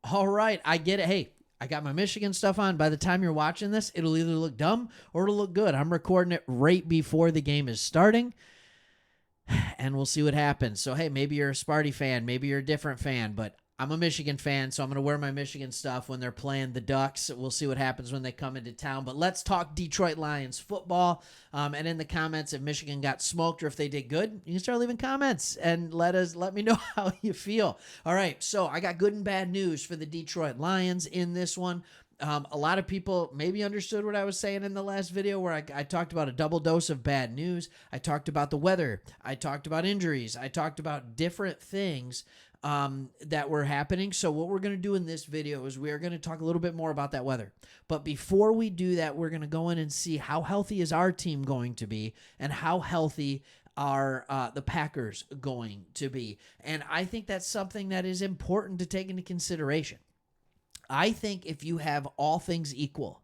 All right, I get it. Hey, I got my Michigan stuff on. By the time you're watching this, it'll either look dumb or it'll look good. I'm recording it right before the game is starting, and we'll see what happens. So, hey, maybe you're a Sparty fan, maybe you're a different fan, but I'm a Michigan fan, so I'm going to wear my Michigan stuff when they're playing the Ducks. We'll see what happens when they come into town. But let's talk Detroit Lions football. And in the comments, if Michigan got smoked or if they did good, you can start leaving comments and let me know how you feel. All right, so I got good and bad news for the Detroit Lions in this one. A lot of people maybe understood what I was saying in the last video where I talked about a double dose of bad news. I talked about the weather. I talked about injuries. I talked about different things that were happening. So what we're going to do in this video is we are going to talk a little bit more about that weather. But before we do that, we're going to go in and see how healthy is our team going to be and how healthy are the Packers going to be. And I think that's something that is important to take into consideration. I think if you have all things equal,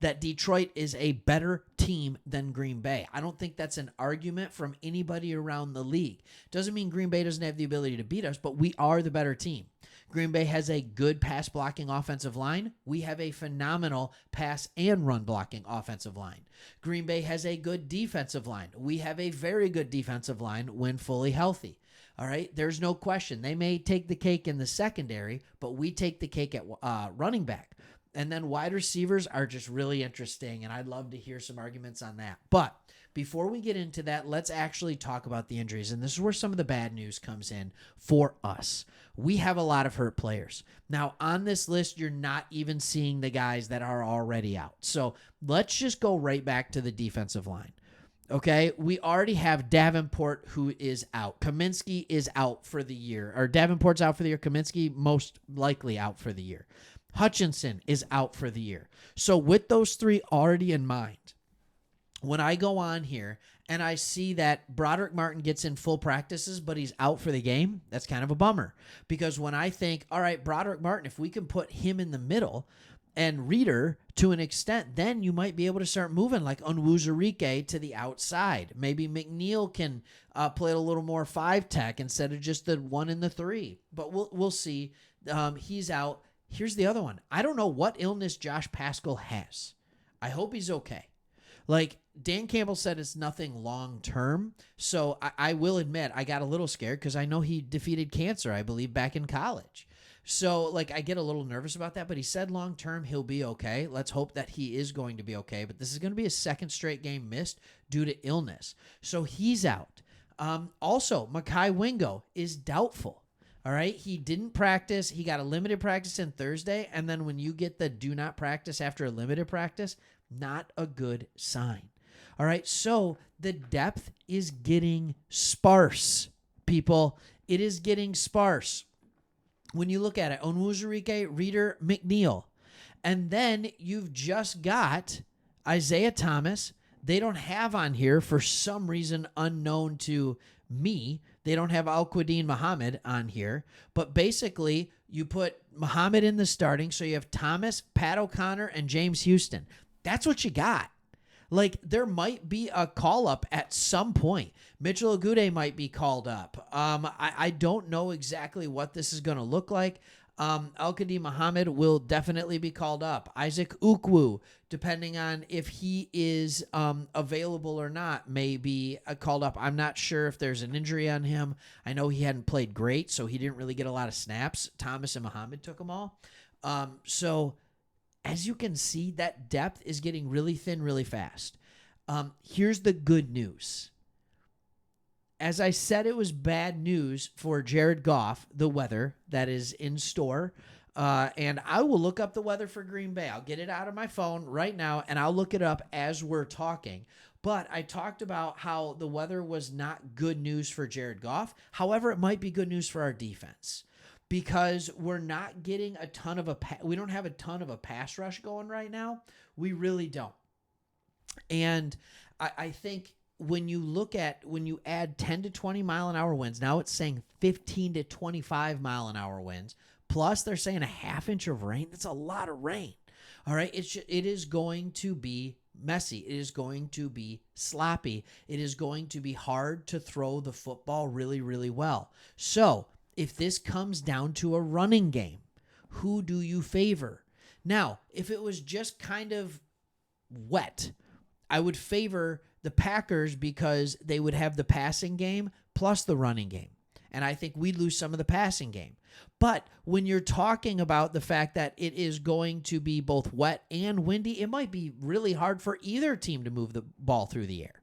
that Detroit is a better team than Green Bay. I don't think that's an argument from anybody around the league. Doesn't mean Green Bay doesn't have the ability to beat us, but we are the better team. Green Bay has a good pass blocking offensive line. We have a phenomenal pass and run blocking offensive line. Green Bay has a good defensive line. We have a very good defensive line when fully healthy. All right, there's no question. They may take the cake in the secondary, but we take the cake at running back. And then wide receivers are just really interesting, and I'd love to hear some arguments on that. But before we get into that, let's actually talk about the injuries. And this is where some of the bad news comes in for us. We have a lot of hurt players. Now, on this list, you're not even seeing the guys that are already out. So let's just go right back to the defensive line. Okay, we already have Davenport who is out. Kaminsky is out for the year. Or Davenport's out for the year. Kaminsky most likely out for the year. Hutchinson is out for the year. So with those three already in mind, when I go on here and I see that Broderick Martin gets in full practices, but he's out for the game, that's kind of a bummer. Because when I think, all right, Broderick Martin, if we can put him in the middle and Reader to an extent, then you might be able to start moving like Onwuzurike to the outside. Maybe McNeil can play a little more 5-tech instead of just the 1 and the 3. But we'll see. He's out. Here's the other one. I don't know what illness Josh Paschal has. I hope he's okay. Like Dan Campbell said, it's nothing long term. So I will admit I got a little scared because I know he defeated cancer, I believe, back in college. So like I get a little nervous about that, but he said long term he'll be okay. Let's hope that he is going to be okay. But this is going to be a second straight game missed due to illness. So he's out. Also, Mekhi Wingo is doubtful. All right, he didn't practice. He got a limited practice on Thursday, and then when you get the do not practice after a limited practice, not a good sign. All right, so the depth is getting sparse, people. It is getting sparse. When you look at it, Onwuzurike, Reader, McNeil, and then you've just got Isaiah Thomas. They don't have on here, for some reason unknown to me, they don't have Al-Quadin Muhammad on here. But basically, you put Muhammad in the starting, so you have Thomas, Pat O'Connor, and James Houston. That's what you got. Like, there might be a call-up at some point. Mitchell Agude might be called up. I don't know exactly what this is going to look like. Al-Quadin Muhammad will definitely be called up. Isaac Ukwu, depending on if he is available or not, may be called up. I'm not sure if there's an injury on him. I know he hadn't played great, so he didn't really get a lot of snaps. Thomas and Muhammad took them all. So as you can see, that depth is getting really thin really fast. Here's the good news. As I said, it was bad news for Jared Goff, the weather that is in store. And I will look up the weather for Green Bay. I'll get it out of my phone right now, and I'll look it up as we're talking. But I talked about how the weather was not good news for Jared Goff. However, it might be good news for our defense because we're not getting a ton of we don't have a ton of a pass rush going right now. We really don't. And I think when you add 10 to 20 mile an hour winds, now it's saying 15 to 25 mile an hour winds, plus they're saying a half inch of rain. That's a lot of rain. All right. It is going to be messy. It is going to be sloppy. It is going to be hard to throw the football really, really well. So if this comes down to a running game, Who do you favor? Now, if it was just kind of wet, I would favor the Packers because they would have the passing game plus the running game. And I think we'd lose some of the passing game. But when you're talking about the fact that it is going to be both wet and windy, it might be really hard for either team to move the ball through the air.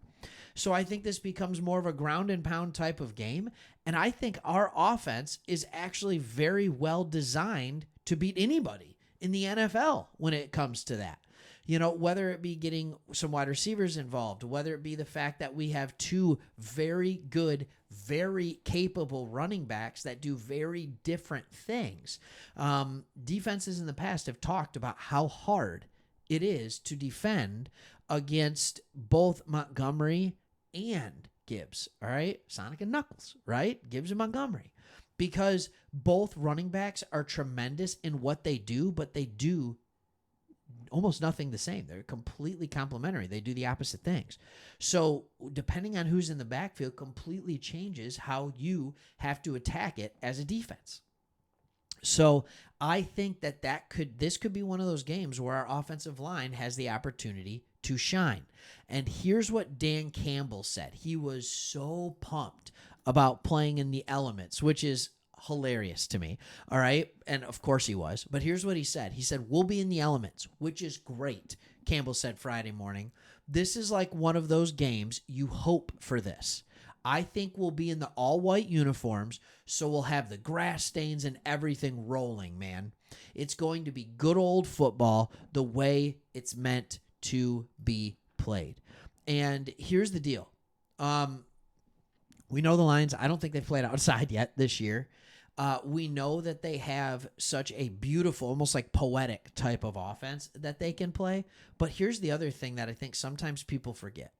So I think this becomes more of a ground and pound type of game. And I think our offense is actually very well designed to beat anybody in the NFL when it comes to that. You know, whether it be getting some wide receivers involved, whether it be the fact that we have two very good, very capable running backs that do very different things. Defenses in the past have talked about how hard it is to defend against both Montgomery and Gibbs, all right? Sonic and Knuckles, right? Gibbs and Montgomery. Because both running backs are tremendous in what they do, but they do almost nothing the same. They're completely complementary. They do the opposite things. So depending on who's in the backfield completely changes how you have to attack it as a defense. So I think that this could be one of those games where our offensive line has the opportunity to shine. And here's what Dan Campbell said. He was so pumped about playing in the elements, which is hilarious to me. All right. And of course he was. But here's what he said. He said, we'll be in the elements, which is great. Campbell said Friday morning. This is like one of those games you hope for this. I think we'll be in the all-white uniforms, so we'll have the grass stains and everything rolling, man. It's going to be good old football the way it's meant to be played. And here's the deal. We know the Lions. I don't think they've played outside yet this year. We know that they have such a beautiful, almost like poetic type of offense that they can play. But here's the other thing that I think sometimes people forget.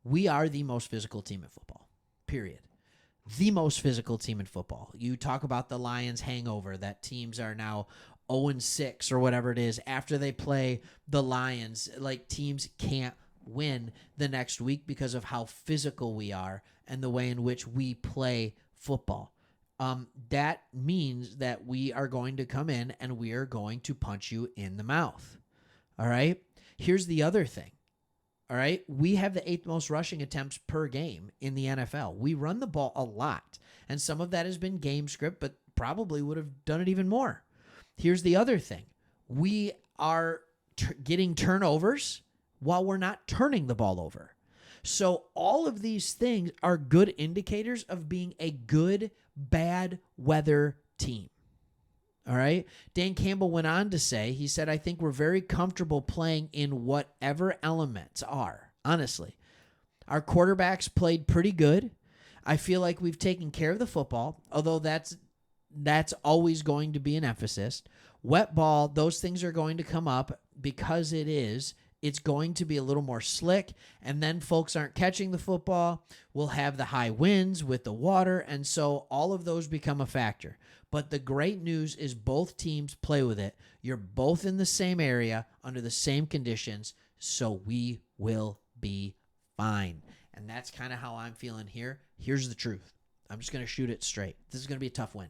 We are the most physical team in football, period. The most physical team in football. You talk about the Lions hangover, that teams are now 0-6 or whatever it is after they play the Lions. Like, teams can't win the next week because of how physical we are and the way in which we play football. That means that we are going to come in and we are going to punch you in the mouth. All right? Here's the other thing. All right? We have the 8th most rushing attempts per game in the NFL. We run the ball a lot. And some of that has been game script, but probably would have done it even more. Here's the other thing. We are getting turnovers while we're not turning the ball over. So all of these things are good indicators of being a good, bad weather team. All right. Dan Campbell went on to say, he said, I think we're very comfortable playing in whatever elements are, honestly. Our quarterbacks played pretty good. I feel like we've taken care of the football, although that's always going to be an emphasis. Wet ball, those things are going to come up because it's going to be a little more slick, and then folks aren't catching the football. We'll have the high winds with the water, and so all of those become a factor. But the great news is both teams play with it. You're both in the same area under the same conditions, so we will be fine. And that's kind of how I'm feeling here. Here's the truth. I'm just going to shoot it straight. This is going to be a tough win.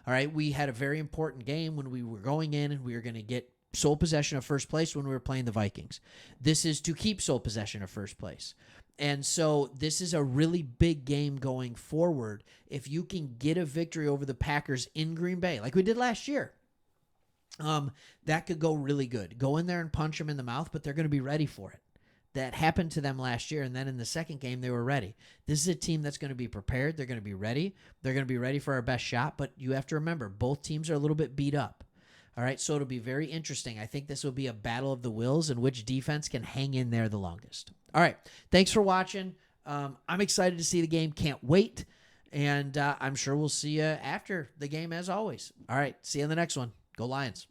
All right, we had a very important game when we were going in and we were going to get sole possession of first place when we were playing the Vikings. This is to keep sole possession of first place. And so this is a really big game going forward. If you can get a victory over the Packers in Green Bay, like we did last year, that could go really good. Go in there and punch them in the mouth, but they're going to be ready for it. That happened to them last year, and then in the second game, they were ready. This is a team that's going to be prepared. They're going to be ready. They're going to be ready for our best shot, but you have to remember, both teams are a little bit beat up. All right, so it'll be very interesting. I think this will be a battle of the wills and which defense can hang in there the longest. All right, thanks for watching. I'm excited to see the game. Can't wait. And I'm sure we'll see you after the game as always. All right, see you in the next one. Go Lions.